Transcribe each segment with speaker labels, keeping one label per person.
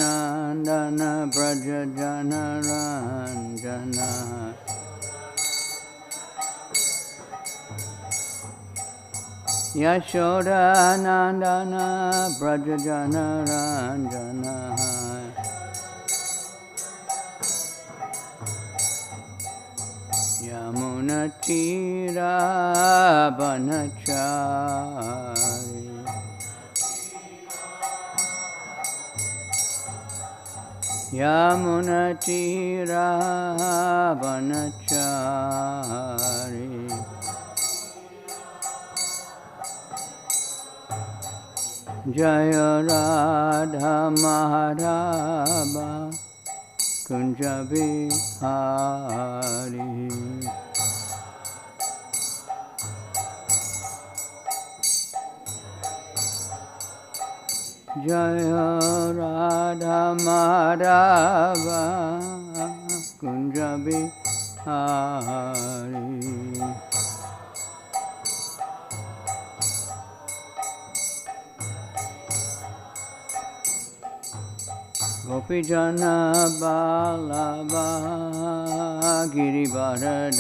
Speaker 1: Yashodanandana Braja Janaranjana Yashodanandana Braja Janaranjana Yamunatirabanachari Yamunatirabanachari Jaya Radha Madhava Kunja Bihari Jaya Radha Madhava Kunja Bihari Gopijana Balava Girivardhari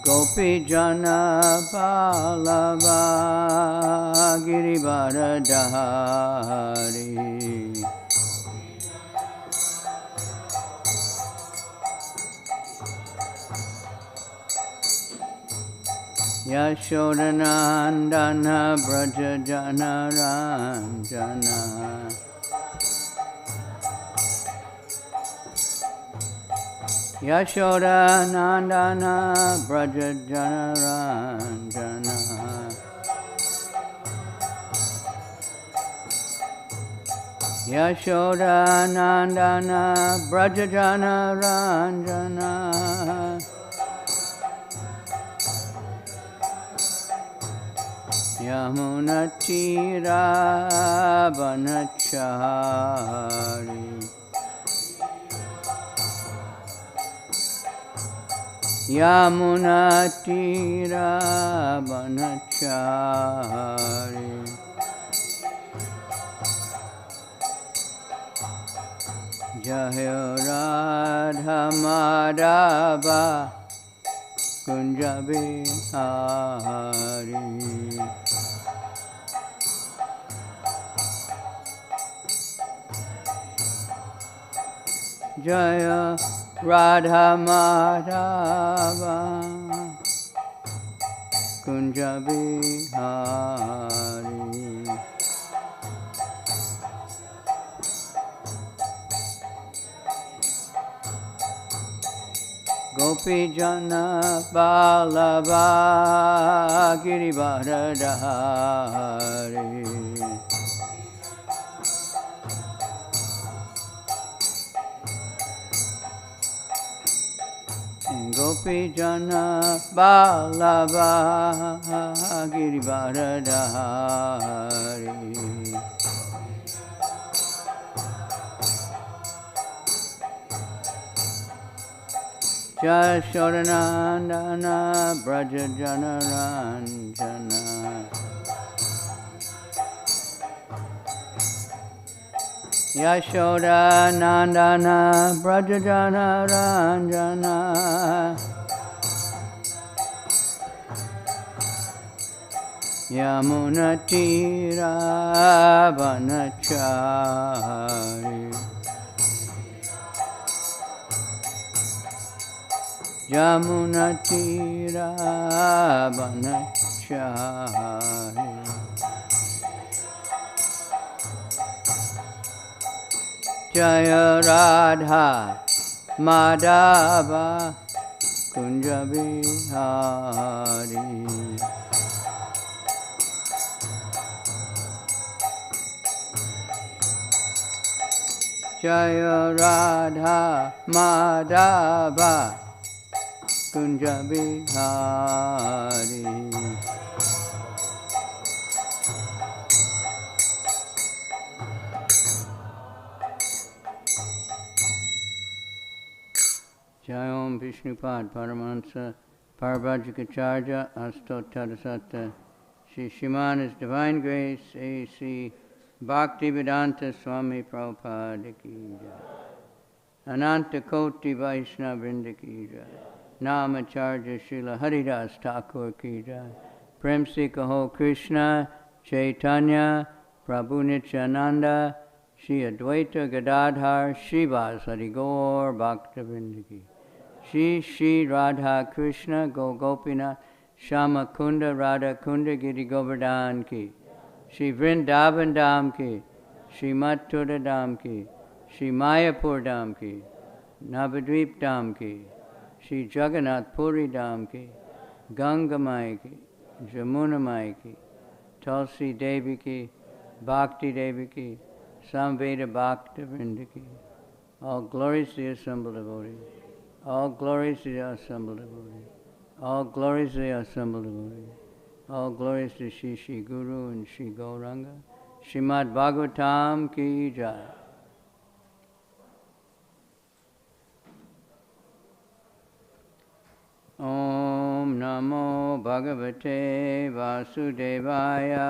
Speaker 1: Gopijana Balava Girivardhari Yashodanandana Braja Janaranjana Yashodanandana Braja Janaranjana Yashodanandana Braja Janaranjana Yamunatirabanachari Yamunatirabanachari Jaya Radha Madhava Kunja Bihari Jaya Radha Madhava Kunja Bihari Gopijana Balava Girivardhari Gopijana Balava Girivardhari Yashodanandana Braja Janaranjana Yashodanandana Braja Janaranjana Yamunatirabanachari Yamunatirabanachari Jaya Radha Madhava Kunja Bihari Jaya Radha Madhava Kunja Bihari Vishnupad Paramahansa Parabhajikacharya Asto Tadasata Shri Shriman His Divine Grace A.C. Bhaktivedanta Swami Prabhupada Ki Jai Ananta Koti Vaishnava Vrinda Ki Jai Namacharya Srila Haridas Thakur Ki Jai Prem Se Kaho Krishna Chaitanya Prabhu Nityananda Shri Advaita Gadadhar Srivas Gaur Bhakta Vrinda Ki Shri Shri Radha Krishna Go Gopinath Shama Kunda Radha Kunda Giri Govardhan Ki Shri Vrindavan Dham Ki Shri Mathura Dham Ki Shri Mayapur Dham Ki Navadvip Dham Ki Shri Jagannath Puri Dham Ki Ganga Mai Ki Jamuna Mai Ki Tulsi Devi Ki Bhakti Devi Ki Samveda Bhakta Vrinda Ki. All glories to the assembled devotees. All glories to the assembled devotees. All glories to the assembled devotees. All glories to Shri Shri Guru and Shri Gauranga. Srimad Bhagavatam Ki Jai. Om Namo Bhagavate Vasudevaya.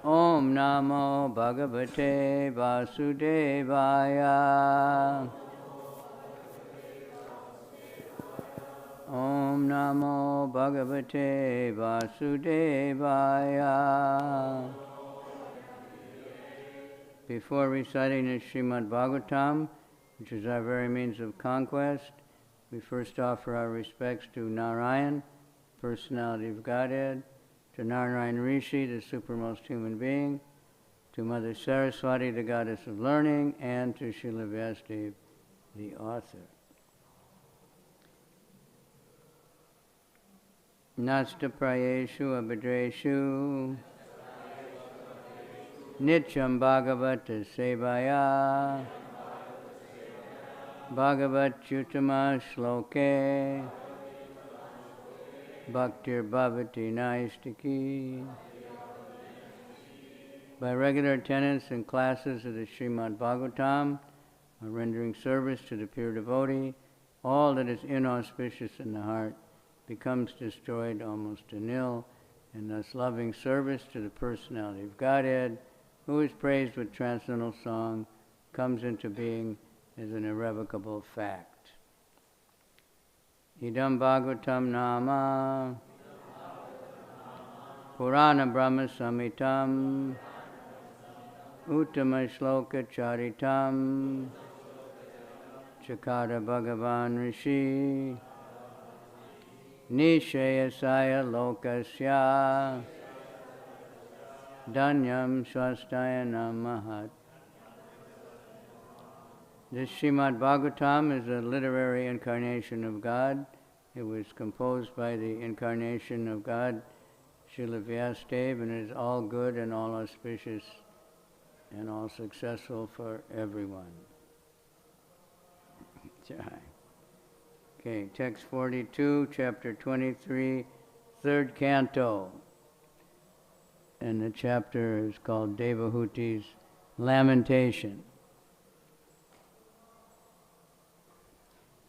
Speaker 1: Om Namo Bhagavate Vasudevaya. Om Namo Bhagavate Vasudevaya. Before reciting the Srimad Bhagavatam, which is our very means of conquest, we first offer our respects to Narayan, Personality of Godhead, to Narayan Rishi, the supermost human being, to Mother Saraswati, the goddess of learning, and to Srila Vyasadeva, the author. Nasta prayeshu abhadreshu nityam bhagavata sevaya bhagavat yutama shloke bhaktir bhavati naistiki. By regular attendance in classes of the Srimad Bhagavatam, or rendering service to the pure devotee, all that is inauspicious in the heart becomes destroyed almost to nil, and thus loving service to the Personality of Godhead, who is praised with transcendental song, comes into being as an irrevocable fact. Idam Bhagavatam Nama Purana Brahma Samitam Uttama Shloka Charitam Chakara Bhagavan Rishi Nishayasaya Lokasya Danyam Swastayana Mahat. This Srimad Bhagavatam is a literary incarnation of God. It was composed by the incarnation of God, Srila Vyasadeva, and is all good and all auspicious and all successful for everyone. Okay, text 42, chapter 23, third canto. And the chapter is called Devahuti's Lamentation.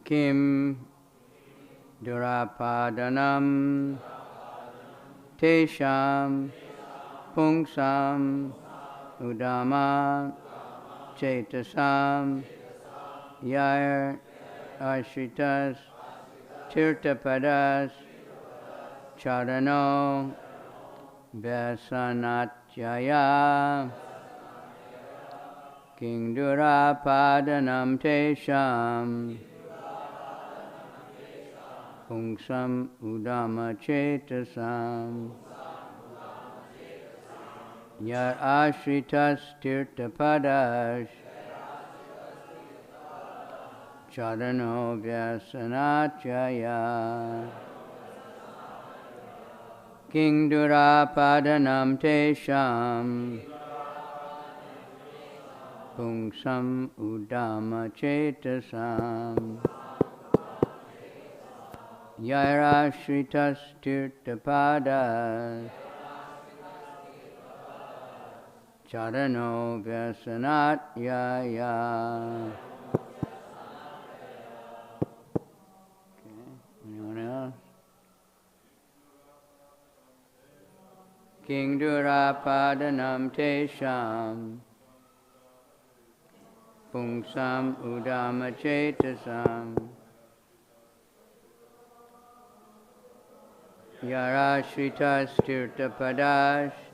Speaker 1: Kim durāpādanam teṣām puṁsām uddāma-cetasām yair āśritas tīrtha-padaś caraṇo vyasanātyayaḥ king durāpādanam teṣām puṁsām uddāma-cetasām yair āśritas tīrtha-padaś caraṇo vyasanātyayaḥ king durāpādanam teṣām puṁsām uddāma-cetasām yair āśritas tīrtha-padaś caraṇo vyasanātyayaḥ. Okay, anyone else? Kiṁ durāpādanaṁ teṣāṁ puṁsām uddāma-cetasām yair āśritas tīrtha-padaś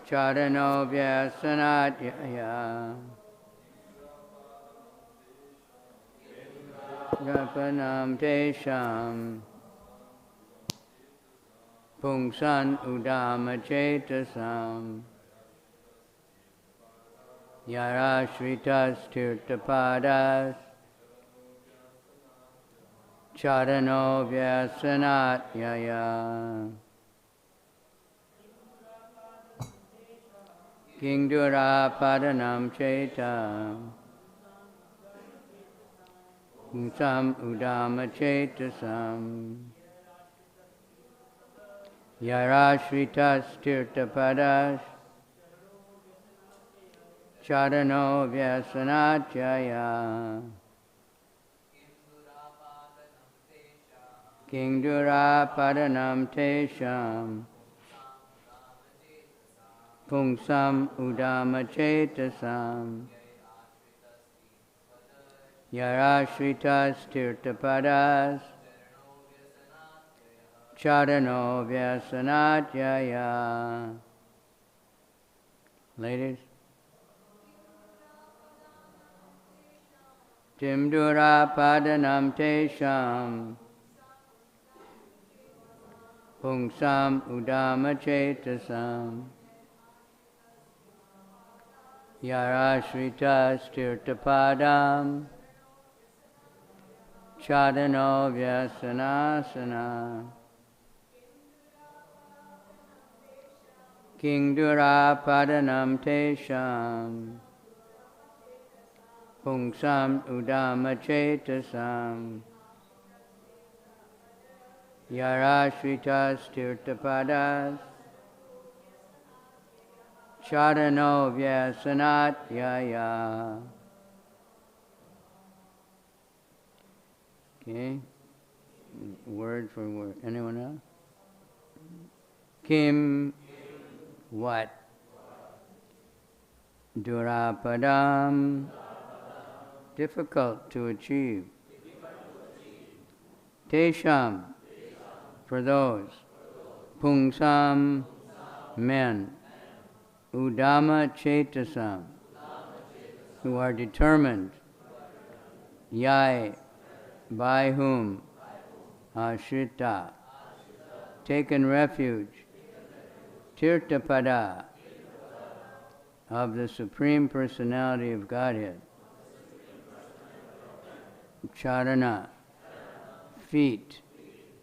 Speaker 1: caraṇo vyasana-atyayaḥ durāpādanaṁ teṣām puṁsām uddāma-cetasām yair āśritas tīrtha-padaś caraṇo vyasana-atyayaḥ. Kiṁ durāpādanaṁ cetāṁ puṁsām uddāma-cetasām yair āśritas tīrtha-padaś caraṇo vyasanātyayaḥ. Kiṁ durāpādanaṁ teṣāṁ puṁsām uddāma-cetasām yair āśritas tīrtha-padaś caraṇo vyasanātyayaḥ. Ladies. Kiṁ durāpādanaṁ teṣāṁ puṁsām uddāma-cetasām yair āśritas tīrtha-padaṁ caraṇo vyasana-atyayaḥ. Kiṁ durāpādanaṁ teṣāṁ puṁsām uddāma-cetasām yair āśritas tīrtha-padaś caraṇo vyasanātyayaḥ. Okay, word for word. Anyone else? Kiṁ, what? Durāpādanaṁ, difficult to achieve. Teṣām, for those. Puṁsām, men. Uddāma-cetasām, who are determined. Yair, by whom. Āśritaḥ, taken refuge. Tīrtha-padaś, of the Supreme Personality of Godhead. caraṇaḥ, feet.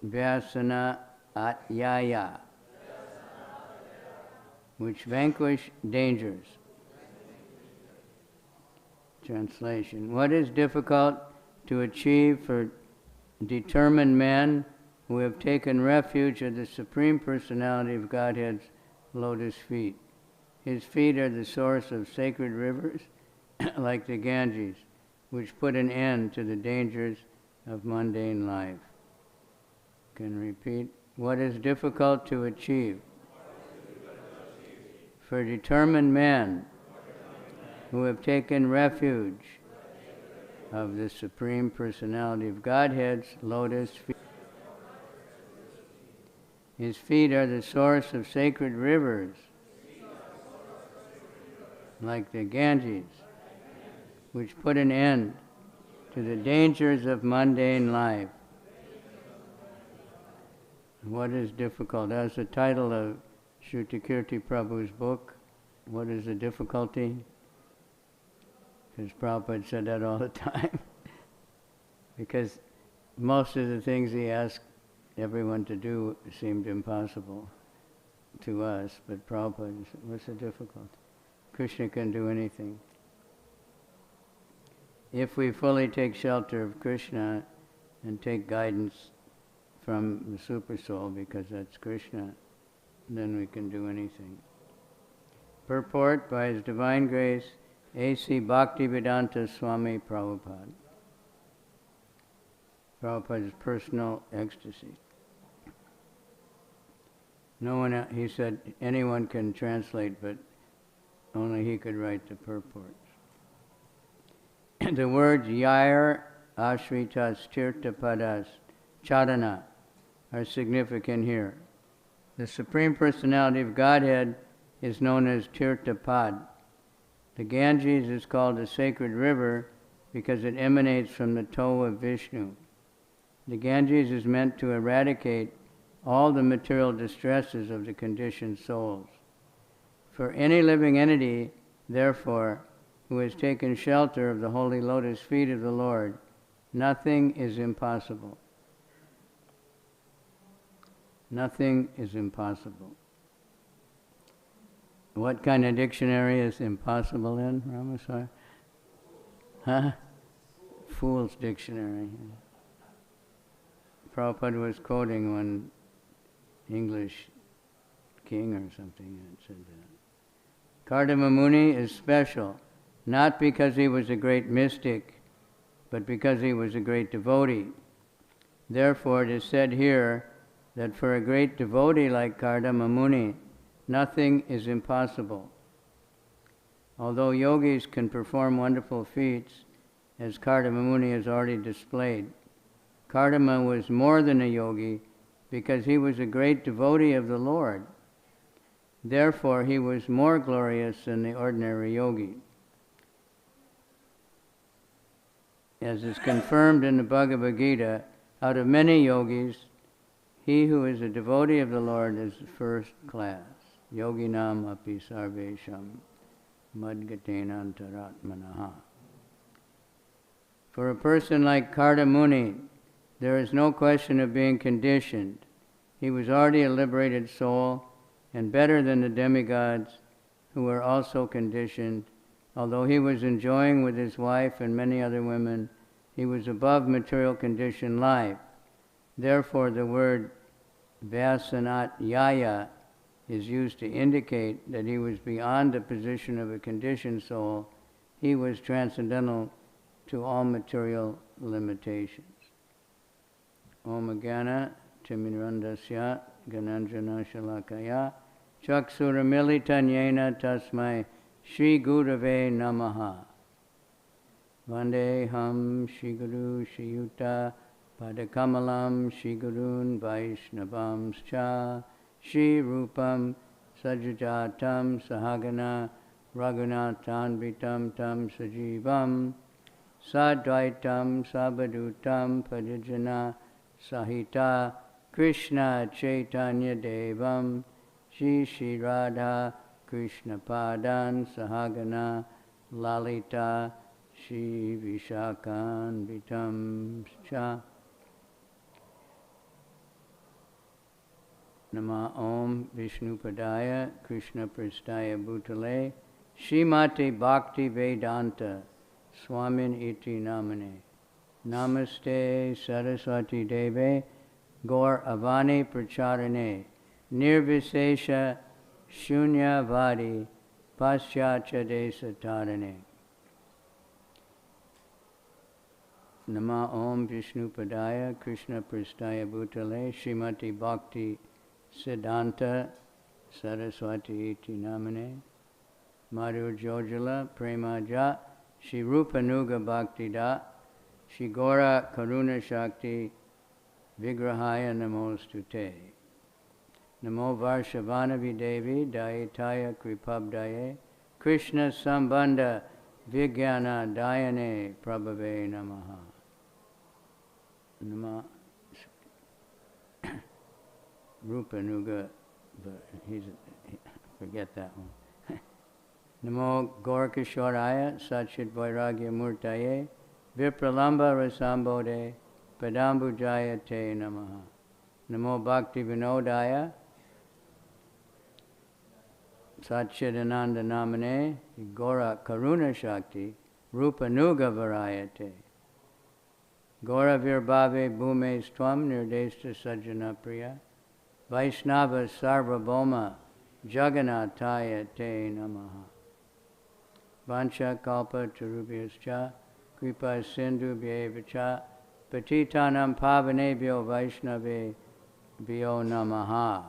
Speaker 1: Vyasana-atyayaḥ, which vanquish dangers. Translation. What is difficult to achieve for determined men who have taken refuge at the Supreme Personality of Godhead's lotus feet? His feet are the source of sacred rivers like the Ganges, which put an end to the dangers of mundane life. Can repeat. What is difficult to achieve for determined men who have taken refuge of the Supreme Personality of Godhead's lotus feet. His feet are the source of sacred rivers like the Ganges, which put an end to the dangers of mundane life. What is difficult? That's the title of Shrutikirti Prabhu's book. What is the difficulty? Because Prabhupada said that all the time. Because most of the things he asked everyone to do seemed impossible to us, but Prabhupada said, what's the difficulty? Krishna can do anything. If we fully take shelter of Krishna and take guidance from the Super Soul, because that's Krishna, then we can do anything. Purport by His Divine Grace, A.C. Bhaktivedanta Swami Prabhupada. Prabhupada's personal ecstasy. No one, he said, anyone can translate, but only he could write the purports. The words yair, āśritas, tīrtha-padaś, caraṇaḥ are significant here. The Supreme Personality of Godhead is known as tīrtha-pāda. The Ganges is called a sacred river because it emanates from the toe of Vishnu. The Ganges is meant to eradicate all the material distresses of the conditioned souls. For any living entity, therefore, who has taken shelter of the holy lotus feet of the Lord, nothing is impossible. Nothing is impossible. What kind of dictionary is impossible in, Ramaswami? Huh? Fool's Dictionary. Prabhupada was quoting one English king or something that said that. Kardama Muni is special, not because he was a great mystic, but because he was a great devotee. Therefore, it is said here that for a great devotee like Kardama Muni, nothing is impossible. Although yogis can perform wonderful feats, as Kardama Muni has already displayed, Kardama was more than a yogi because he was a great devotee of the Lord. Therefore, he was more glorious than the ordinary yogi. As is confirmed in the Bhagavad-gītā, out of many yogis, he who is a devotee of the Lord is the first class. Yoginam api sarvesham madgatena antaratmanaha. For a person like Kardama Muni, there is no question of being conditioned. He was already a liberated soul and better than the demigods who were also conditioned. Although he was enjoying with his wife and many other women, he was above material conditioned life. Therefore, the word vyasana-atyayaḥ is used to indicate that he was beyond the position of a conditioned soul. He was transcendental to all material limitations. Om Gana Timirandasya Gananjana Shalakaya Chaksuramilitanyena Tasmai Shri Gurave Namaha. Vandeham Shri Guru Shri Yuta Padakamalam Shri Gurun Vaishnavamscha Shri Rupam Sajajatam Sahagana Raghunathanvitam Tam Sajivam Sadvaitam Sabadutam Padijana Sahita Krishna Chaitanya Devam Shri Shri Radha Krishna Padan Sahagana Lalita Shri Vishakan Vitam Cha. Nama Om Vishnu-padaya Krishna Pristaya Bhutale Srimati Bhakti Vedanta Swamin iti namane. Namaste Saraswati Deve Gaur Avani Pracharane Nirvisesha Shunyavadi Paschatya Desa Tarane. Nama Om Vishnu-padaya Krishna Pristaya Bhutale Srimati Bhakti Siddhanta Saraswati iti namane. Madhu Jojala Premaja Shri Rupanuga Bhaktida Shri Gora Karuna Shakti Vigrahaya Namostute. Namo Varshavanavi Devi Dayataya Kripabdaye Krishna Sambandha Vigyana Dayane Prabhave Namaha. Nama Rupanuga, forget that one. Namo Gorkishwaraya Satchit Vairagya Murtaye Vipralamba Rasambode Padambujaya Te Namaha. Namo Bhakti Vinodaya Satchidananda Namane Gora Karuna Shakti Rupanuga Varayate Gora Virbhave Bhume Stvam Nirdesta Sajjana Priya Vaishnava Sarvabhoma Jagannathaya te namaha. Vancha kalpa tarubhyascha kripa sindhubhyevacha patitanam pavanebhyo vaishnavebhyo namaha.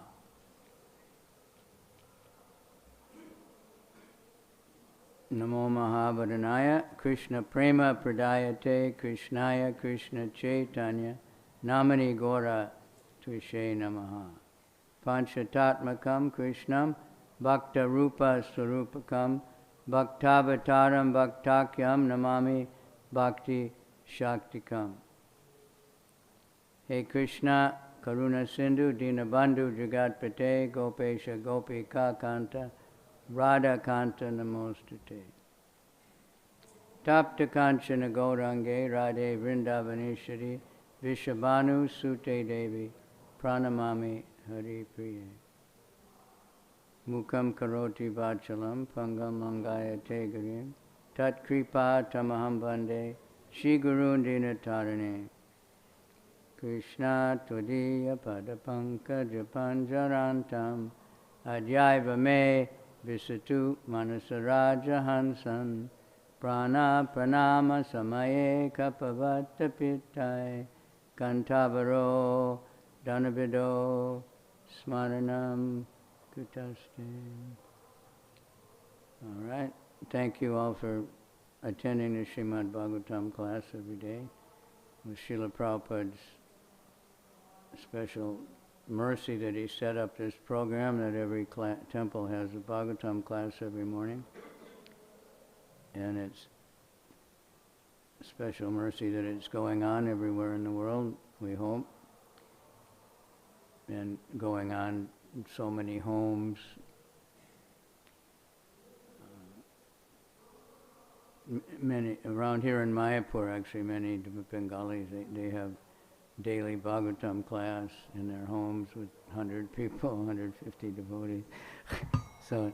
Speaker 1: Namo Mahavadhanaya Krishna Prema Pradayate Krishnaya Krishna Chaitanya Namani Gora Tvishe Namaha. Panchatatmakam Krishnam Bhakta Rupa Swarupakam Bhaktavataram Bhaktakyam Namami Bhakti Shaktikam. Hey Krishna Karuna Sindhu Dinabandhu Jagatpate Gopesha Gopika Kanta Radha Kanta Namostate. Tapta Kanchana Gaurange Radhe Vrindavaneshwari Vishabhanu Sute Devi Pranamami Hari Priye. Mukam Karoti Vachalam Pangam Langaya Tegarim Tat Kripa Tamaham Bande Shri Gurun Dinatarane. Krishna Tvadiya Padapankaja Panjarantam Adhyaiva Me Visatu Manasaraja Hansan Prana Pranama Samaye Kapavata Pittai Kantavaro Dhanavido Smaranam Kutaste. All right. Thank you all for attending the Srimad Bhagavatam class every day. With Srila Prabhupada's special mercy that he set up this program that every temple has a Bhagavatam class every morning. And it's special mercy that it's going on everywhere in the world, we hope. And going on in so many homes. Many, around here in Mayapur actually, many Bengalis, they have daily Bhagavatam class in their homes with 100 people, 150 devotees. So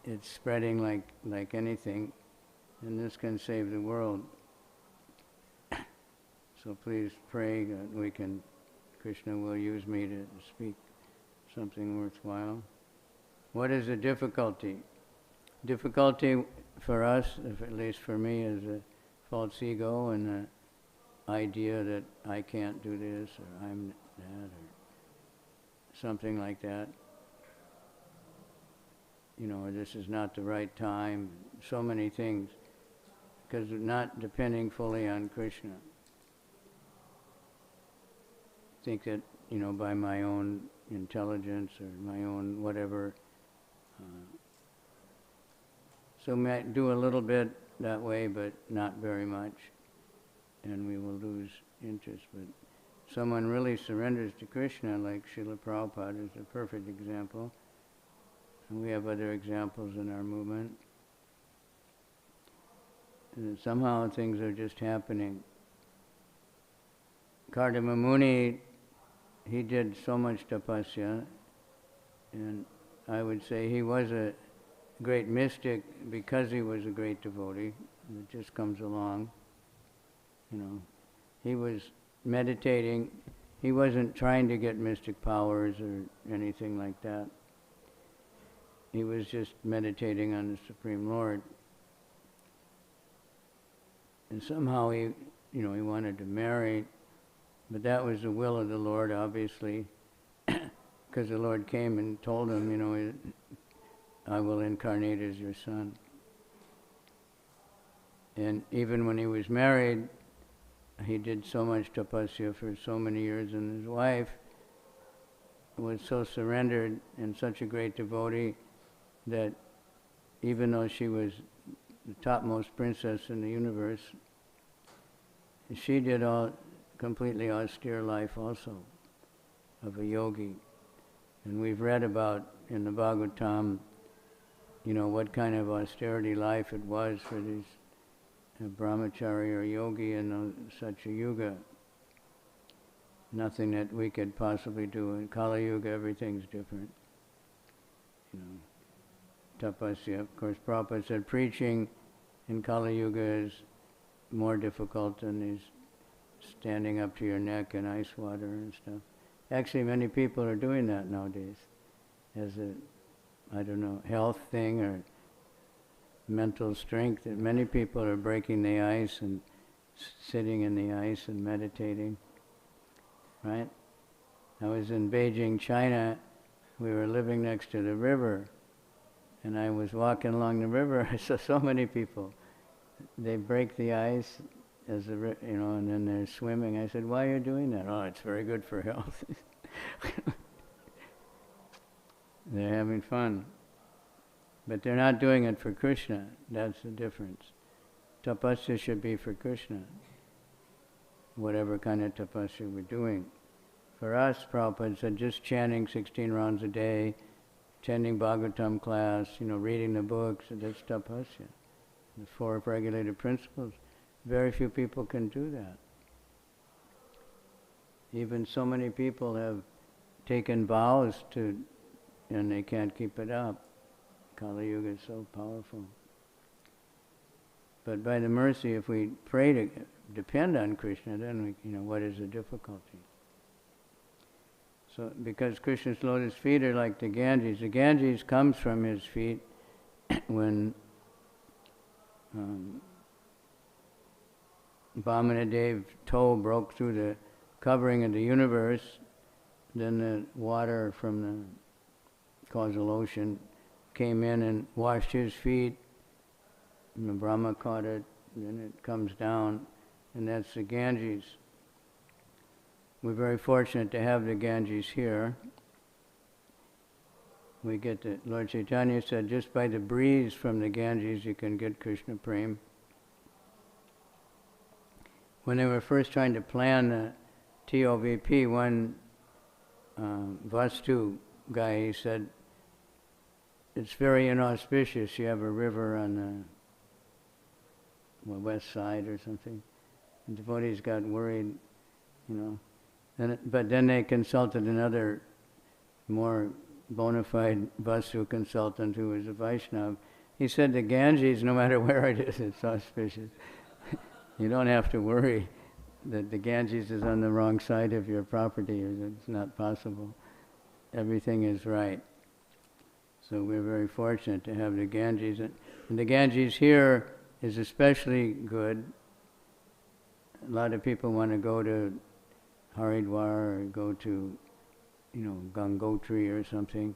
Speaker 1: it's spreading like anything, and this can save the world. So please pray that Krishna will use me to speak something worthwhile. What is the difficulty? Difficulty for us, at least for me, is a false ego and the idea that I can't do this, or I'm that, or something like that. You know, or this is not the right time. So many things, because we're not depending fully on Krishna. Think that, you know, by my own intelligence or my own whatever. So we might do a little bit that way, but not very much. And we will lose interest. But someone really surrenders to Krishna, like Srila Prabhupada is a perfect example. And we have other examples in our movement. And somehow things are just happening. Kardama Muni, he did so much tapasya, and I would say he was a great mystic because he was a great devotee. It just comes along. You know, he was meditating. He wasn't trying to get mystic powers or anything like that. He was just meditating on the Supreme Lord. And somehow he wanted to marry, but that was the will of the Lord, obviously, because the Lord came and told him, I will incarnate as your son. And even when he was married, he did so much tapasya for so many years, and his wife was so surrendered and such a great devotee that even though she was the topmost princess in the universe, she did all completely austere life also of a yogi. And we've read about in the Bhagavatam, what kind of austerity life it was for these brahmachari or yogi in such a yuga. Nothing that we could possibly do. In Kali Yuga, everything's different. Tapasya. Of course, Prabhupada said preaching in Kali Yuga is more difficult than these standing up to your neck in ice water and stuff. Actually, many people are doing that nowadays as a I don't know, health thing or mental strength. That many people are breaking the ice and sitting in the ice and meditating, right? I was in Beijing, China. We were living next to the river, and I was walking along the river. I saw so many people. They break the ice as the and then they're swimming. I said, "Why are you doing that?" "Oh, it's very good for health." They're having fun, but they're not doing it for Krishna. That's the difference. Tapasya should be for Krishna, whatever kind of tapasya we're doing. For us, Prabhupada said, just chanting 16 rounds a day, attending Bhagavatam class, reading the books, that's tapasya. The 4 regulated principles. Very few people can do that. Even so many people have taken vows and they can't keep it up. Kali Yuga is so powerful. But by the mercy, if we pray to depend on Krishna, then we, what is the difficulty? So, because Krishna's lotus feet are like the Ganges comes from his feet when Vamanadev toe broke through the covering of the universe, then the water from the causal ocean came in and washed his feet, and the Brahma caught it, then it comes down, and that's the Ganges. We're very fortunate to have the Ganges here. We get the, Lord Chaitanya said, just by the breeze from the Ganges you can get Krishna Prem. When they were first trying to plan the TOVP, one Vastu guy, he said, it's very inauspicious. You have a river on the west side or something. And devotees got worried, But then they consulted another more bona fide Vastu consultant who was a Vaishnava. He said the Ganges, no matter where it is, it's auspicious. You don't have to worry that the Ganges is on the wrong side of your property. It's not possible. Everything is right. So we're very fortunate to have the Ganges. And the Ganges here is especially good. A lot of people want to go to Haridwar or go to, Gangotri or something.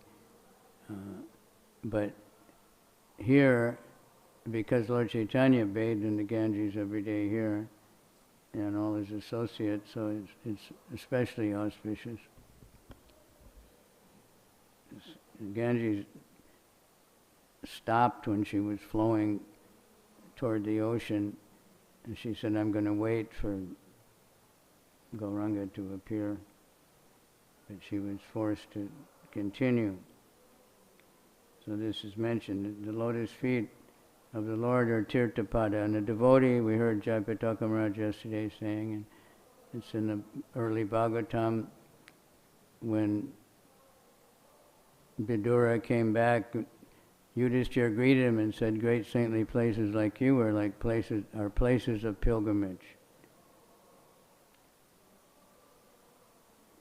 Speaker 1: But here, because Lord Chaitanya bathed in the Ganges every day here, and all his associates, so it's especially auspicious. Ganges stopped when she was flowing toward the ocean, and she said, "I'm going to wait for Gauranga to appear," but she was forced to continue. So this is mentioned. The lotus feet of the Lord are tīrtha-pāda. And the devotee, we heard Jayapataka Maharaj yesterday saying, and it's in the early Bhagavatam, when Vidura came back, Yudhishthira greeted him and said, great saintly places like you are places of pilgrimage.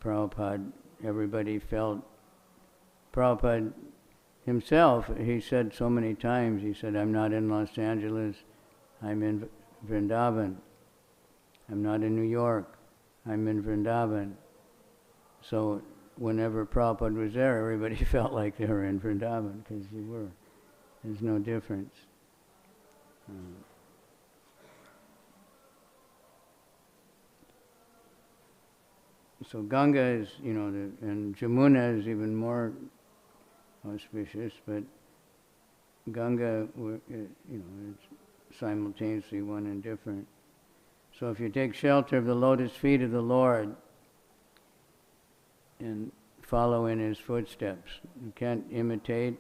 Speaker 1: Prabhupada, everybody felt, Prabhupada himself, he said so many times, he said, I'm not in Los Angeles, I'm in Vrindavan. I'm not in New York, I'm in Vrindavan. So whenever Prabhupada was there, everybody felt like they were in Vrindavan, because you were. There's no difference. So Ganga is, and Jamuna is even more auspicious, but Ganga, it's simultaneously one and different. So if you take shelter of the lotus feet of the Lord and follow in his footsteps, you can't imitate,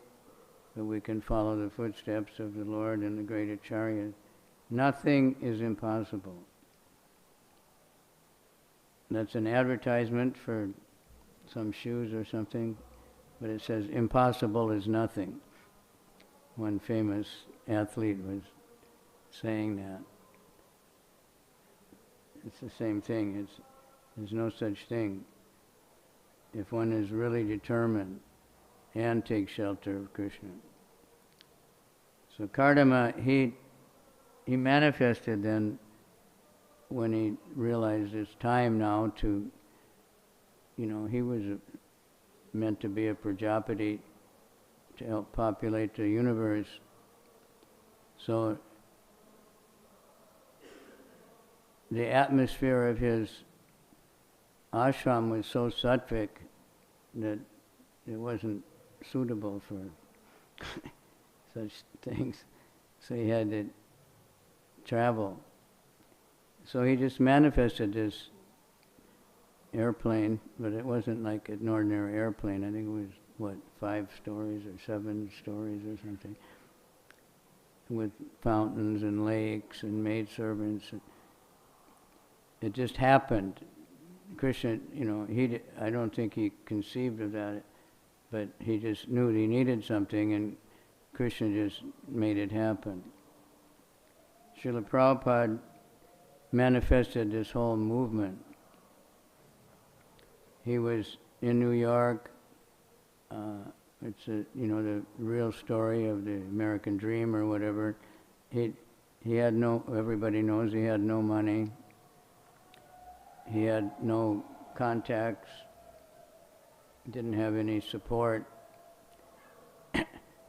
Speaker 1: but we can follow the footsteps of the Lord and the great Acharya. Nothing is impossible. That's an advertisement for some shoes or something, but it says, impossible is nothing. One famous athlete was saying that. It's the same thing. There's no such thing. If one is really determined and take shelter of Krishna. So Kardama, he manifested then when he realized it's time now to, he was meant to be a Prajapati to help populate the universe. So the atmosphere of his ashram was so sattvic that it wasn't suitable for such things. So he had to travel. So he just manifested this airplane, but it wasn't like an ordinary airplane. I think it was, 5 stories or 7 stories or something, with fountains and lakes and maidservants. It just happened. Krishna, I don't think he conceived of that, but he just knew he needed something, and Krishna just made it happen. Srila Prabhupada manifested this whole movement. He was in New York. It's the real story of the American dream or whatever. He had everybody knows he had no money. He had no contacts, didn't have any support.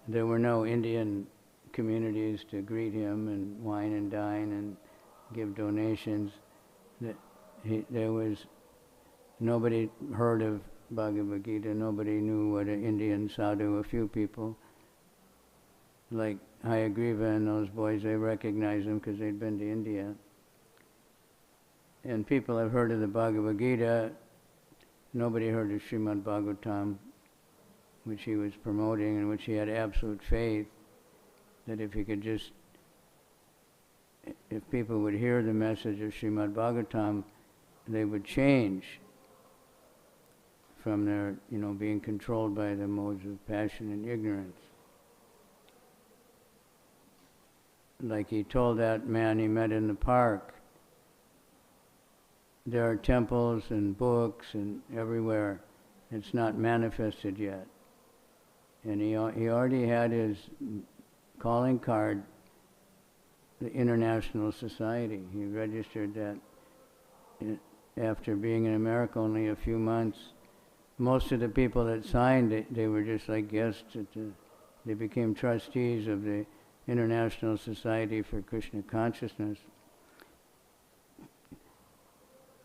Speaker 1: There were no Indian communities to greet him and wine and dine and give donations. There was nobody heard of Bhagavad-gītā, nobody knew what an Indian sadhu, a few people. Like Hayagriva and those boys, they recognized him because they'd been to India. And people have heard of the Bhagavad-gītā. Nobody heard of Srimad Bhagavatam, which he was promoting and which he had absolute faith that if people would hear the message of Srimad Bhagavatam, they would change from their, being controlled by the modes of passion and ignorance. Like he told that man he met in the park, there are temples and books and everywhere. It's not manifested yet. And he already had his calling card, the International Society. He registered that after being in America only a few months. Most of the people that signed, they were just like guests. They became trustees of the International Society for Krishna Consciousness.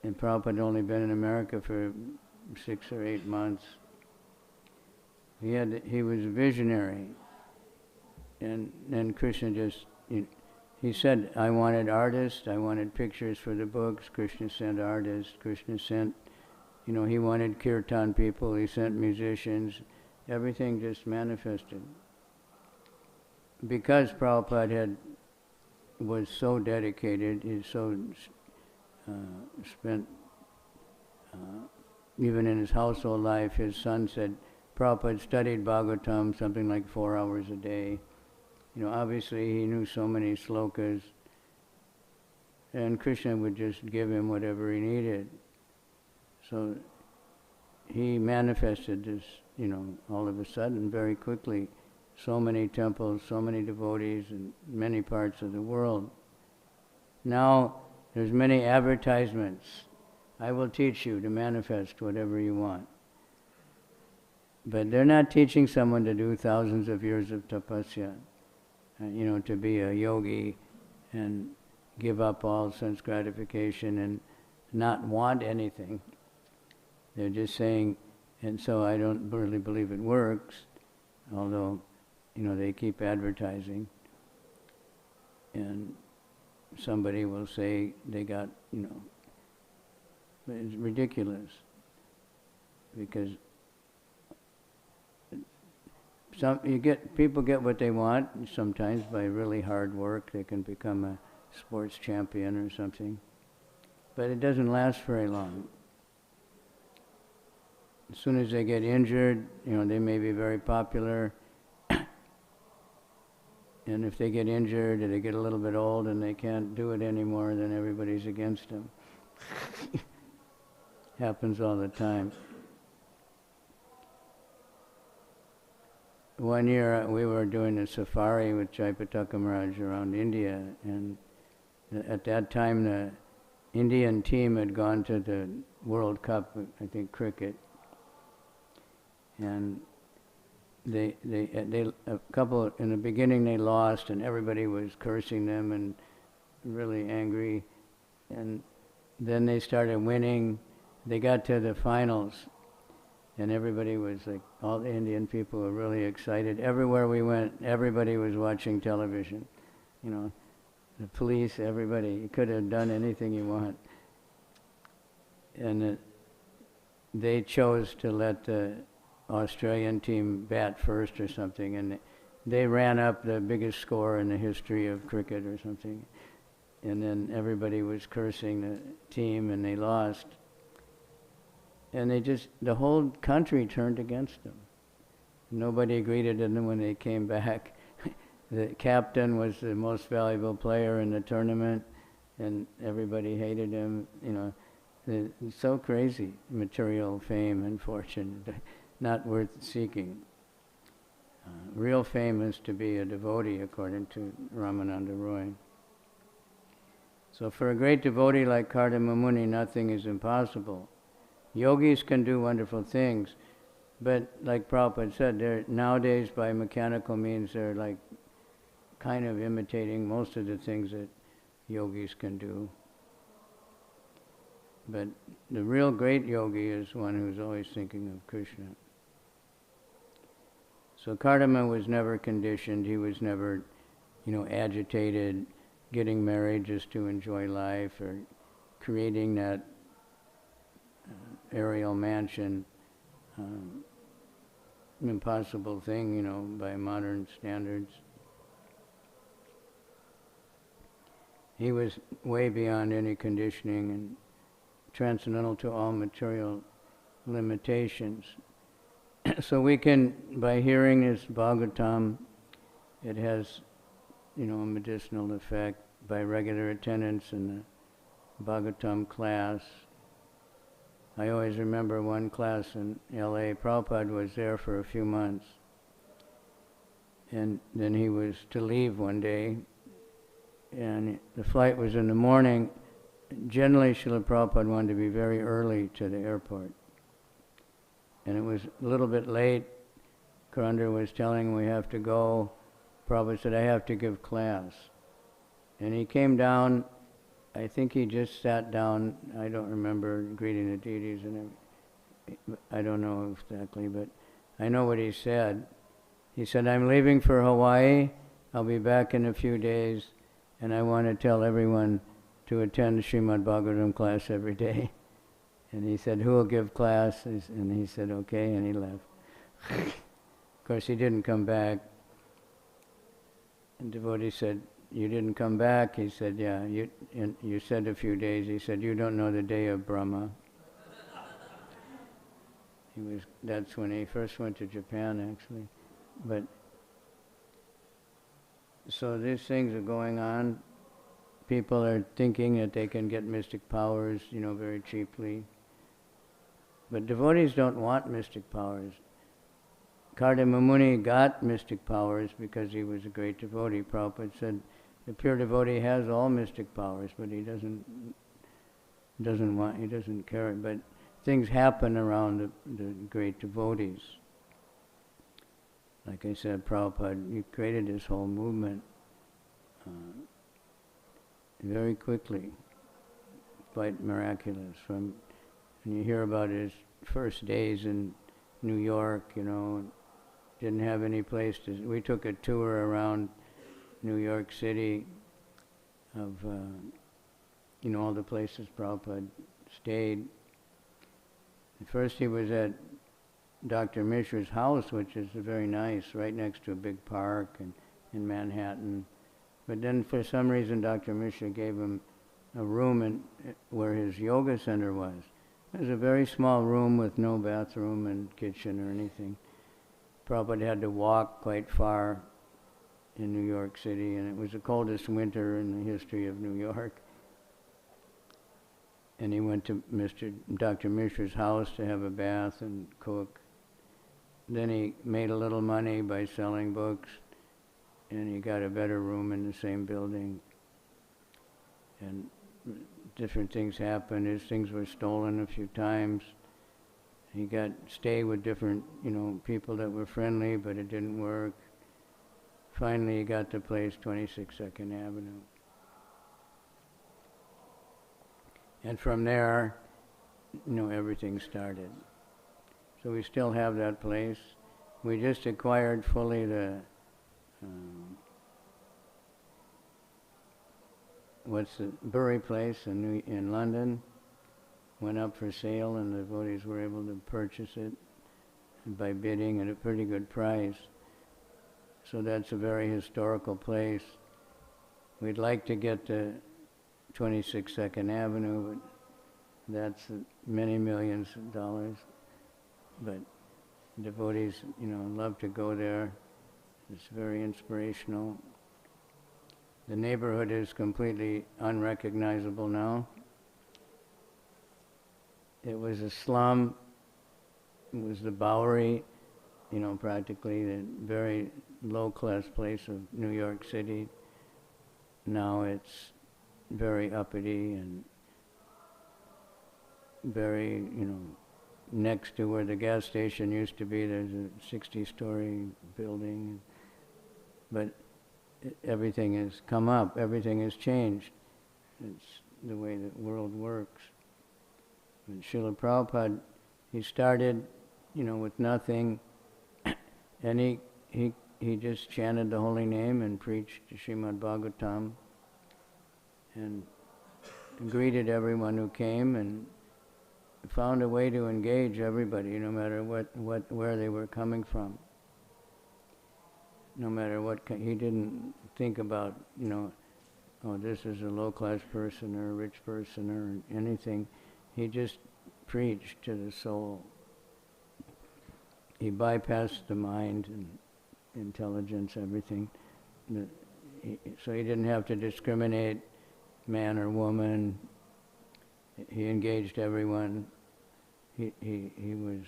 Speaker 1: And Prabhupada had only been in America for 6 or 8 months. He was a visionary. And then Krishna just, he said, I wanted artists, I wanted pictures for the books. Krishna sent artists, Krishna sent, he wanted kirtan people, he sent musicians. Everything just manifested. Because Prabhupada was so dedicated, he so spent, even in his household life, his son said, Prabhupada studied Bhagavatam something like 4 hours a day. Obviously he knew so many slokas, and Krishna would just give him whatever he needed. So he manifested this, all of a sudden, very quickly, so many temples, so many devotees in many parts of the world. Now there's many advertisements. I will teach you to manifest whatever you want. But they're not teaching someone to do thousands of years of tapasya, to be a yogi and give up all sense gratification and not want anything. They're just saying, and so I don't really believe it works, although, they keep advertising. And somebody will say they got, it's ridiculous. Because people get what they want sometimes by really hard work. They can become a sports champion or something. But it doesn't last very long. As soon as they get injured, they may be very popular. And if they get injured or they get a little bit old and they can't do it anymore, then everybody's against them. Happens all the time. one year we were doing a safari with Jaipataka Maharaj around India, and at that time the Indian team had gone to the World Cup, I think cricket, and they a couple in the beginning they lost, and everybody was cursing them and really angry, and then they started winning. They got to the finals, and everybody was like, all the Indian people were really excited. Everywhere we went, everybody was watching television. You know, the police, everybody. You could have done anything you want. And they chose to let the Australian team bat first or something, and they ran up the biggest score in the history of cricket or something. And then everybody was cursing the team, and they lost. And the whole country turned against them. Nobody greeted them when they came back. The captain was the most valuable player in the tournament, and everybody hated him. You know, it's so crazy, material fame and fortune, not worth seeking. Real fame is to be a devotee, according to Ramananda Roy. So for a great devotee like Kardama Muni, nothing is impossible. Yogis can do wonderful things, but like Prabhupada said, they're nowadays by mechanical means they're like kind of imitating most of the things that yogis can do. But the real great yogi is one who's always thinking of Krishna. So Kardama was never conditioned, he was never, agitated, getting married just to enjoy life, or creating that aerial mansion, impossible thing, by modern standards. He was way beyond any conditioning and transcendental to all material limitations. So we can, by hearing his Bhagavatam, it has, a medicinal effect. By regular attendance in the Bhagavatam class. I always remember one class in LA, Prabhupada was there for a few months. And then he was to leave one day, and the flight was in the morning. Generally, Srila Prabhupada wanted to be very early to the airport. And it was a little bit late. Karandra was telling him we have to go. Prabhupada said, I have to give class. And he came down, I think he just sat down, I don't remember, greeting the deities and everything. I don't know exactly, but I know what he said. He said, I'm leaving for Hawaii, I'll be back in a few days, and I want to tell everyone to attend the Srimad Bhagavatam class every day. And he said, who will give class? And he said, okay, and he left. Of course, he didn't come back. And devotee said, you didn't come back? He said, yeah, you said a few days. He said, you don't know the day of Brahma. That's when he first went to Japan, actually. But, so these things are going on. People are thinking that they can get mystic powers, very cheaply. But devotees don't want mystic powers. Kardama Muni got mystic powers because he was a great devotee. Prabhupada said, the pure devotee has all mystic powers, but he doesn't care. But things happen around the great devotees. Like I said, Prabhupada, he created this whole movement very quickly, quite miraculous. When you hear about his first days in New York, didn't have any place to. We took a tour around New York City of, all the places Prabhupada stayed. At first he was at Dr. Mishra's house, which is very nice, right next to a big park in Manhattan. But then for some reason Dr. Mishra gave him a room where his yoga center was. It was a very small room with no bathroom and kitchen or anything. Prabhupada had to walk quite far in New York City, and it was the coldest winter in the history of New York. And he went to Dr. Mishra's house to have a bath and cook. then he made a little money by selling books, and he got a better room in the same building. And different things happened. His things were stolen a few times. He got stay with different, people that were friendly, but it didn't work. Finally, he got the place, 26 2nd Avenue. And from there, everything started. So we still have that place. We just acquired fully the, Bury Place in London. Went up for sale, and the devotees were able to purchase it by bidding at a pretty good price. So that's a very historical place. We'd like to get to 26 2nd Avenue, but that's many millions of dollars. But devotees, love to go there. It's very inspirational. The neighborhood is completely unrecognizable now. It was a slum. It was the Bowery, practically the very low-class place of New York City. Now it's very uppity and very, next to where the gas station used to be, there's a 60-story building. But everything has come up, everything has changed. It's the way the world works. And Srila Prabhupada, he started, with nothing, and he just chanted the holy name and preached Srimad Bhagavatam, and greeted everyone who came, and found a way to engage everybody, no matter where they were coming from. No matter what, he didn't think about, oh, this is a low-class person or a rich person or anything. He just preached to the soul. He bypassed the mind and intelligence, everything. So he didn't have to discriminate man or woman. He engaged everyone. He was,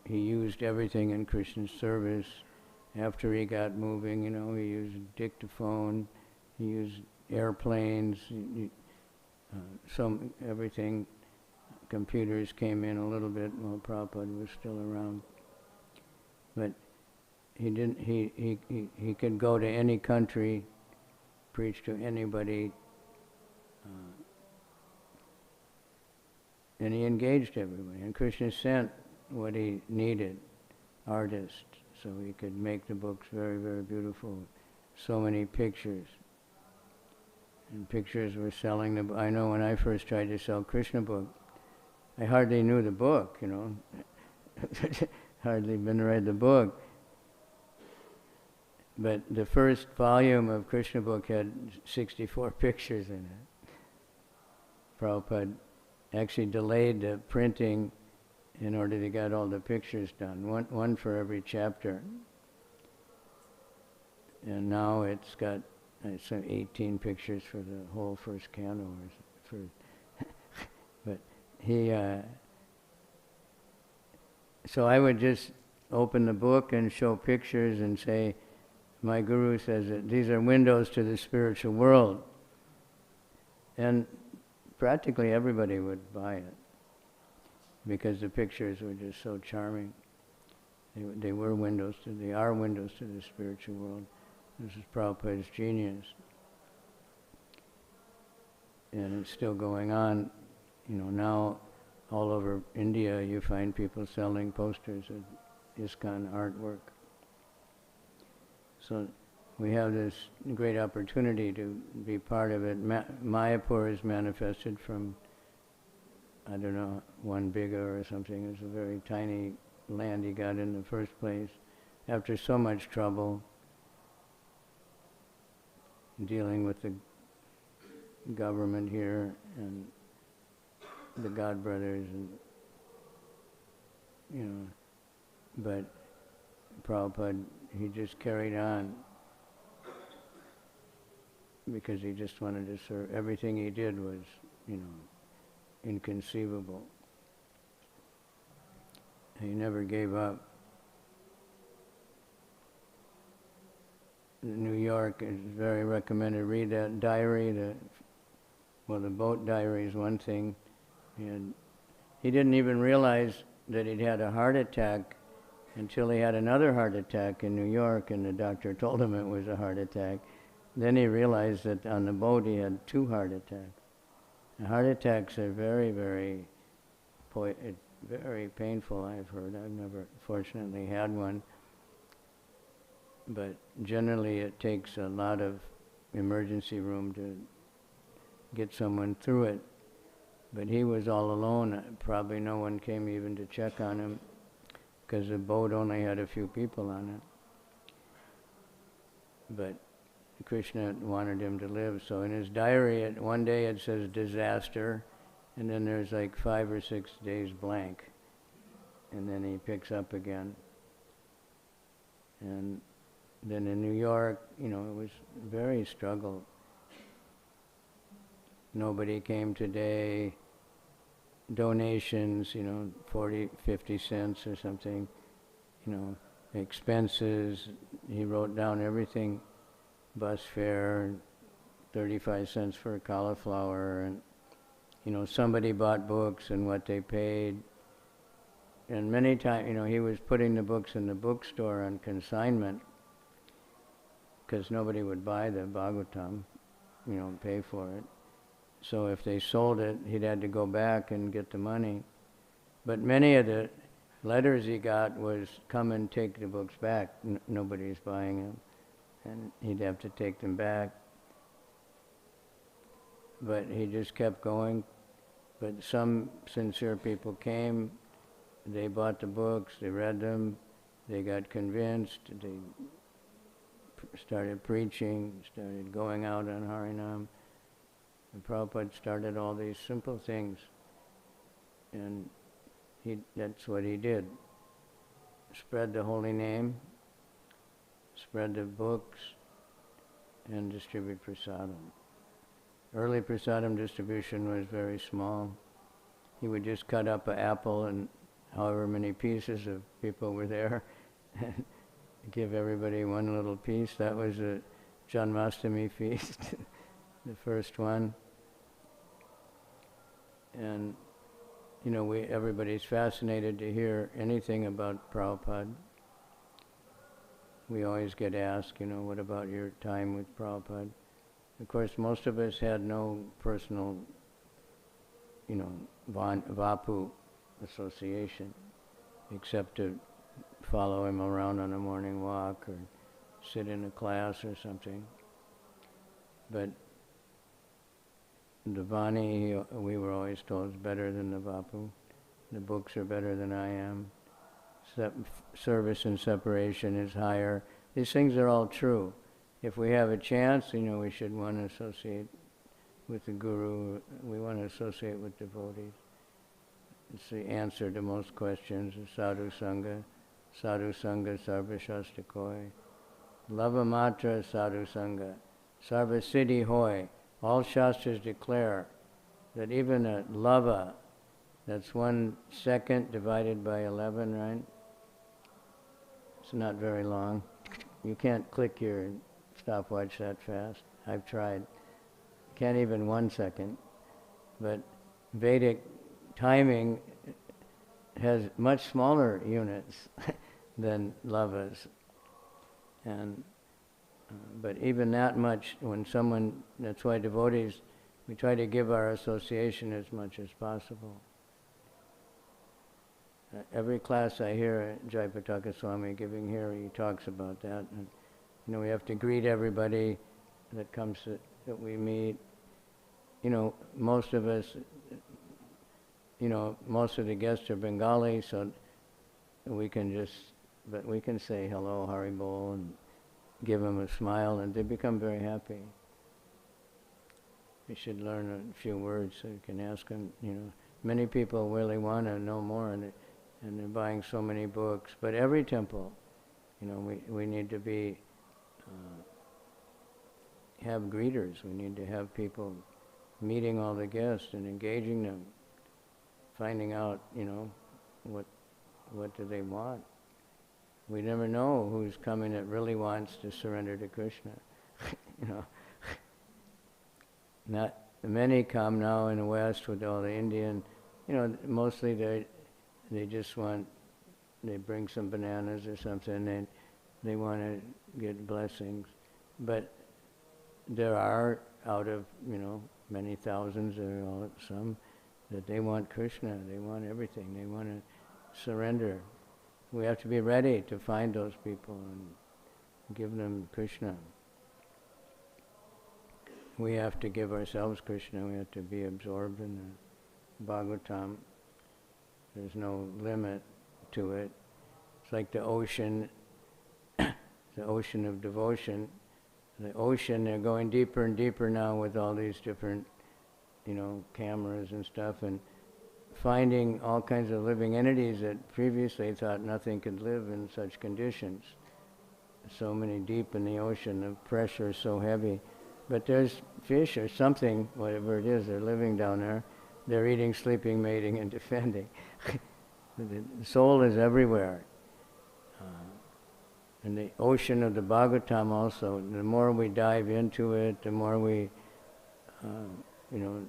Speaker 1: he used everything in Krishna's service. After he got moving, he used dictaphone, he used airplanes, everything. Computers came in a little bit while Prabhupada was still around. But he could go to any country, preach to anybody, and he engaged everybody. And Krishna sent what he needed, artists, so he could make the books very, very beautiful. So many pictures. And pictures were selling. I know when I first tried to sell Krishna book, I hardly knew the book, hardly even read the book. But the first volume of Krishna book had 64 pictures in it. Prabhupada actually delayed the printing in order to get all the pictures done, one for every chapter. And now it's got 18 pictures for the whole first canto. But so I would just open the book and show pictures and say, my guru says that these are windows to the spiritual world. And practically everybody would buy it, because the pictures were just so charming. They are windows to the spiritual world. This is Prabhupada's genius. And it's still going on. Now all over India you find people selling posters of ISKCON artwork. So we have this great opportunity to be part of it. Mayapur is manifested from, I don't know, one bigha or something. It was a very tiny land he got in the first place. After so much trouble dealing with the government here and the God brothers, and but Prabhupada, he just carried on because he just wanted to serve. Everything he did was, inconceivable. He never gave up. New York is very recommended. Read that diary. The boat diary is one thing. He didn't even realize that he'd had a heart attack until he had another heart attack in New York, and the doctor told him it was a heart attack. Then he realized that on the boat he had 2 heart attacks. And heart attacks are very, very, very painful, I've heard. I've never, fortunately, had one. But generally it takes a lot of emergency room to get someone through it. But he was all alone. Probably no one came even to check on him because the boat only had a few people on it. But Krishna wanted him to live. So in his diary, one day it says disaster, and then there's like 5 or 6 days blank. And then he picks up again. And then in New York, it was very struggle. Nobody came today. Donations, 40, 50 cents or something. Expenses. He wrote down everything. Bus fare, 35 cents for cauliflower, and somebody bought books and what they paid. And many times, he was putting the books in the bookstore on consignment because nobody would buy the Bhagavatam, pay for it. So if they sold it, he'd had to go back and get the money. But many of the letters he got was, come and take the books back. Nobody's buying them. And he'd have to take them back. But he just kept going. But some sincere people came, they bought the books, they read them, they got convinced, they started preaching, started going out on Harinam. And Prabhupada started all these simple things. And that's what he did. Spread the holy name, spread the books, and distribute prasadam. Early prasadam distribution was very small. He would just cut up an apple and however many pieces of people were there and give everybody one little piece. That was a Janmashtami feast, the first one. And everybody's fascinated to hear anything about Prabhupada. We always get asked, what about your time with Prabhupada? Of course, most of us had no personal, vapu association, except to follow him around on a morning walk or sit in a class or something. But the Vani, we were always told, is better than the Vapu. The books are better than I am. Service and separation is higher. These things are all true. If we have a chance, we should want to associate with the Guru. We want to associate with devotees. It's the answer to most questions. Sadhu Sangha, Sarva Shastakoi. Lava Matra Sadhu Sangha, Sarva Siddhi Hoy. All Shastras declare that even a lava, that's 1 second divided by 11, right? It's not very long. You can't click your stopwatch that fast. I've tried. Can't even 1 second. But Vedic timing has much smaller units than lavas. And but even that much, when someone, that's why devotees, we try to give our association as much as possible. Every class I hear Jayapataka Swami giving here, he talks about that. And, we have to greet everybody that comes that we meet. Most of us, most of the guests are Bengali, so we can say hello, Haribol, and give them a smile, and they become very happy. We should learn a few words so you can ask them. Many people really want to know more, and they're buying so many books. But every temple, we need to have greeters. We need to have people meeting all the guests and engaging them, finding out, what what do they want? We never know who's coming that really wants to surrender to Krishna. You know, not many come now in the West with all the Indian. You know, mostly they just want. They bring some bananas or something, and they want to get blessings. But there are, out of, you know, many thousands, there are some that they want Krishna, they want everything, they want to surrender. We have to be ready to find those people and give them Krishna. We have to give ourselves Krishna, we have to be absorbed in the Bhagavatam. There's no limit to it. It's like the ocean, the ocean of devotion. The ocean, they're going deeper and deeper now with all these different, you know, cameras and stuff, and finding all kinds of living entities that previously thought nothing could live in such conditions. So many deep in the ocean, the pressure is so heavy. But there's fish or something, whatever it is, they're living down there. They're eating, sleeping, mating, and defending. The soul is everywhere. And the ocean of the Bhagavatam also, the more we dive into it, the more we, you know,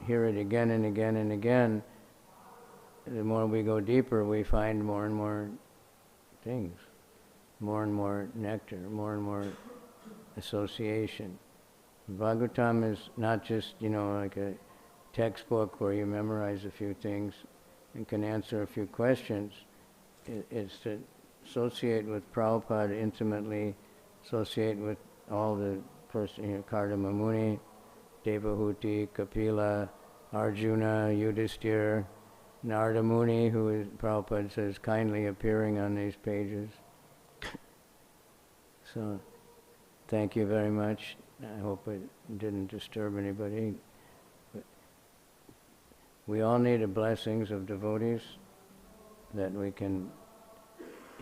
Speaker 1: hear it again and again and again, the more we go deeper, we find more and more things, more and more nectar, more and more association. Bhagavatam is not just, you know, like a textbook where you memorize a few things and can answer a few questions. It's to associate with Prabhupada intimately, associate with all the person, you know, Kardama Muni, Devahuti, Kapila, Arjuna, Yudhisthira, Narada Muni, who is, Prabhupada says, kindly appearing on these pages. So, thank you very much. I hope it didn't disturb anybody. But we all need the blessings of devotees that we can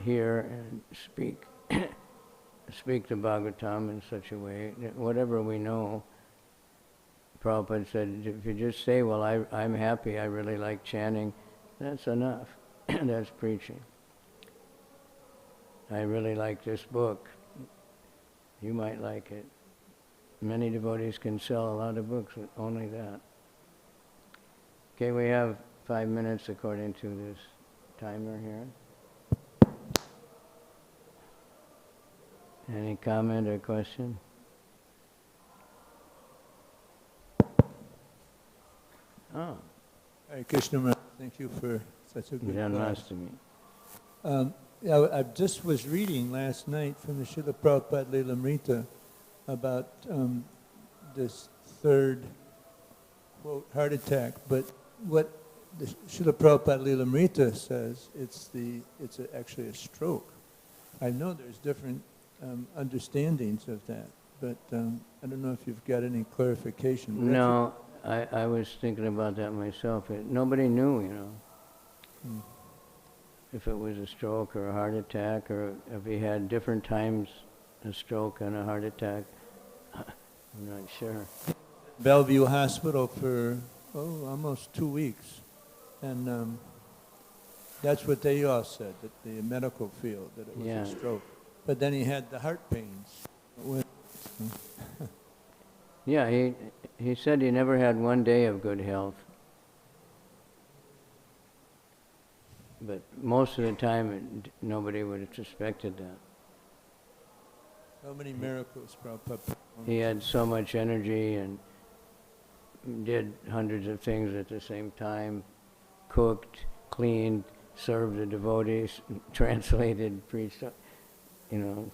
Speaker 1: hear and speak speak the Bhagavatam in such a way that whatever we know, Prabhupada said, if you just say, well, I'm happy, I really like chanting, that's enough. That's preaching. I really like this book. You might like it. Many devotees can sell a lot of books with only that. Okay, we have 5 minutes according to this timer here. Any comment or question? Oh.
Speaker 2: Hare Krishna Maharaj, thank you for such a good class. I just was reading last night from the Srila Prabhupada Lilamrita about this third, quote, heart attack, but what the Srila Prabhupada Lilamrita says, it's actually a stroke. I know there's different understandings of that, but I don't know if you've got any clarification.
Speaker 1: No, I was thinking about that myself. Nobody knew, you know, if it was a stroke or a heart attack, or if he had different times a stroke and a heart attack. I'm not sure.
Speaker 2: Bellevue Hospital for almost 2 weeks, and that's what they all said, that the medical field, that it was a stroke. But then he had the heart pains.
Speaker 1: Yeah, he said he never had one day of good health. But most of the time, nobody would have suspected that.
Speaker 2: So many miracles, Prabhupada.
Speaker 1: He had so much energy and did hundreds of things at the same time, cooked, cleaned, served the devotees, translated, preached, you know.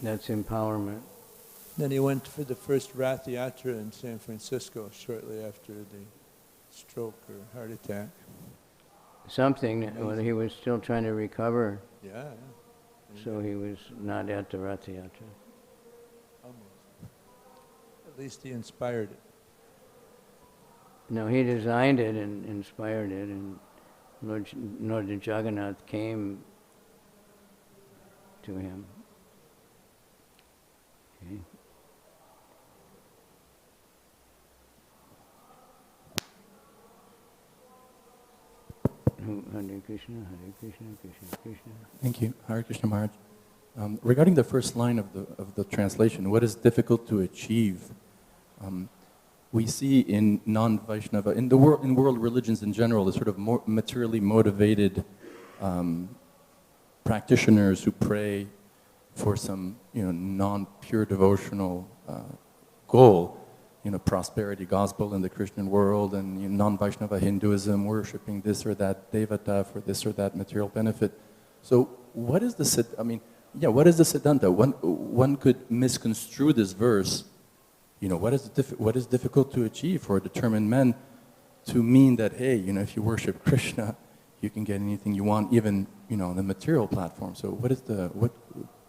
Speaker 1: That's empowerment.
Speaker 2: Then he went for the first Rath Yatra in San Francisco shortly after the stroke or heart attack.
Speaker 1: Something, well, he was still trying to recover.
Speaker 2: Yeah.
Speaker 1: So he was not at the Rath Yatra.
Speaker 2: Almost. At least he inspired it.
Speaker 1: No, he designed it and inspired it, and Lord Jagannath came to him. Okay. Hare Krishna, Krishna Krishna.
Speaker 3: Thank you. Hare Krishna Maharaj. Regarding the first line of the translation, what is difficult to achieve? We see in non-Vaishnava, in world religions in general, the sort of more materially motivated practitioners who pray for some, non-pure devotional goal, prosperity gospel in the Christian world, and non-Vaishnava Hinduism worshipping this or that devata for this or that material benefit. So, what is the what is the siddhanta? One could misconstrue this verse. What is difficult to achieve for a determined man to mean that, hey, if you worship Krishna, you can get anything you want, even on the material platform. So what is the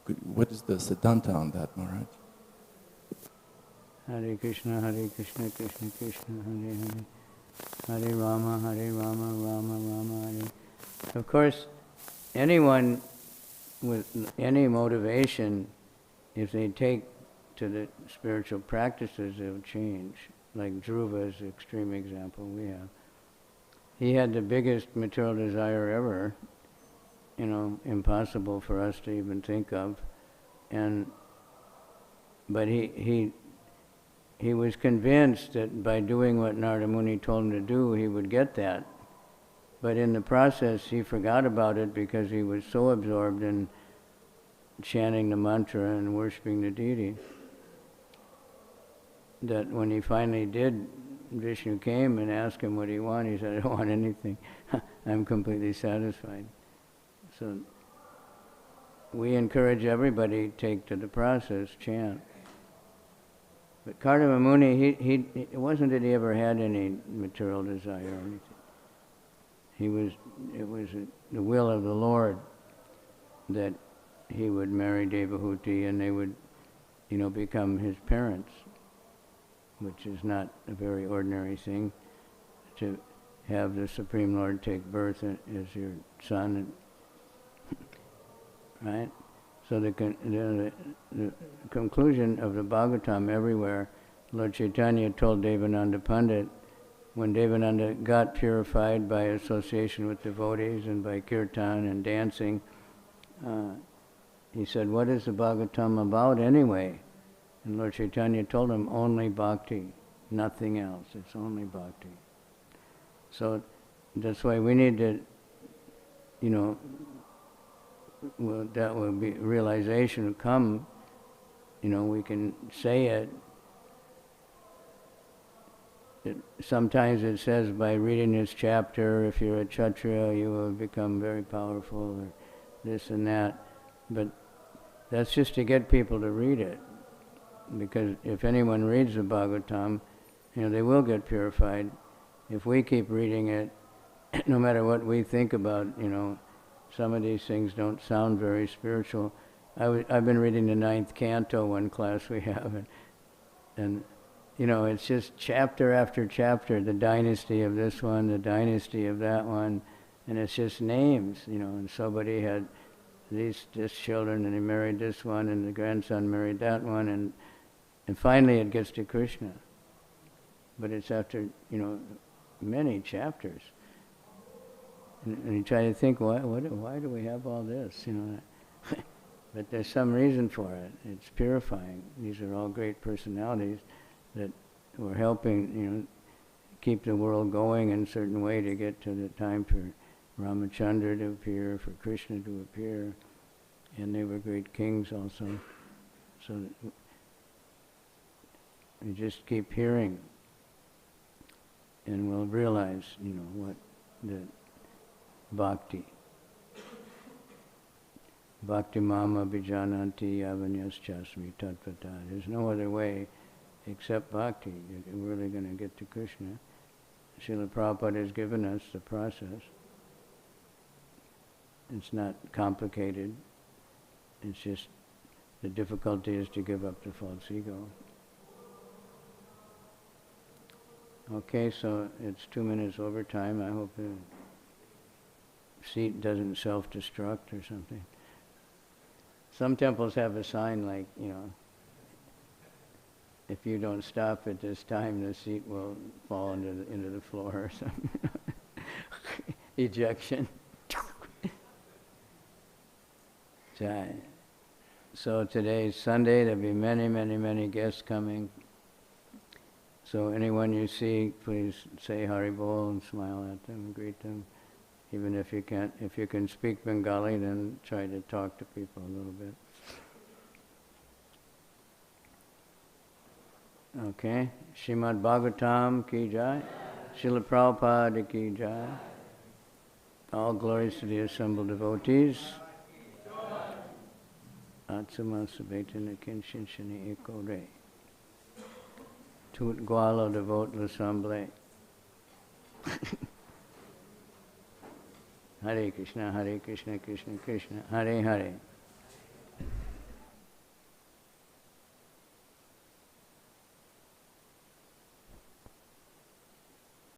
Speaker 3: siddhanta on that, Maharaj?
Speaker 1: Hare Krishna, Krishna Krishna, Hare Hare, Hare Rama, Rama Rama, Hare. Of course, anyone with any motivation, if they take to the spiritual practices, they'll change. Like Dhruva is an extreme example we have. He had the biggest material desire ever, impossible for us to even think of, but he was convinced that by doing what Narada Muni told him to do, he would get that. But in the process, he forgot about it because he was so absorbed in chanting the mantra and worshipping the deity that when he finally did, Vishnu came and asked him what he wanted. He said, I don't want anything. I'm completely satisfied. So we encourage everybody to take to the process, chant. But Kardama Muni, it wasn't that he ever had any material desire or anything. It was the will of the Lord that he would marry Devahuti and they would, become his parents, which is not a very ordinary thing, to have the Supreme Lord take birth as your son, right? So the conclusion of the Bhagavatam everywhere, Lord Chaitanya told Devananda Pandit, when Devananda got purified by association with devotees and by kirtan and dancing, he said, what is the Bhagavatam about anyway? And Lord Chaitanya told him, only bhakti, nothing else, it's only bhakti. So that's why we need to, that will be realization will come, we can say it. Sometimes it says by reading this chapter, if you're a Kshatriya, you will become very powerful, or this and that. But that's just to get people to read it. Because if anyone reads the Bhagavatam, they will get purified. If we keep reading it, no matter what we think about, some of these things don't sound very spiritual. I've been reading the 9th canto, one class we have, and it's just chapter after chapter, the dynasty of this one, the dynasty of that one, and it's just names, and somebody had this children, and he married this one, and the grandson married that one, and finally it gets to Krishna. But it's after, many chapters. And you try to think, why do we have all this, But there's some reason for it. It's purifying. These are all great personalities that were helping, keep the world going in a certain way to get to the time for Ramachandra to appear, for Krishna to appear. And they were great kings also. So we just keep hearing, and we'll realize, what the bhakti. Bhakti mama bijananti yavanyas-chasmi tat-pata. There's no other way except bhakti. You're really going to get to Krishna. Srila Prabhupada has given us the process. It's not complicated. It's just the difficulty is to give up the false ego. Okay, so it's 2 minutes over time. I hope the seat doesn't self-destruct or something. Some temples have a sign like, if you don't stop at this time, the seat will fall into the floor or something. ejection. Jai. So today's Sunday, there'll be many, many, many guests coming. So anyone you see, please say Haribol and smile at them, greet them. Even if you can't, if you can speak Bengali, then try to talk to people a little bit. Okay, Srimad Bhagavatam ki jai, Srila Prabhupada ki jai. All glories to the assembled devotees. Atsama Sabetana Kinshinshani Eko Re. Tout Gwala devote l'assemblée. Hare Krishna, Krishna Krishna, Hare Hare.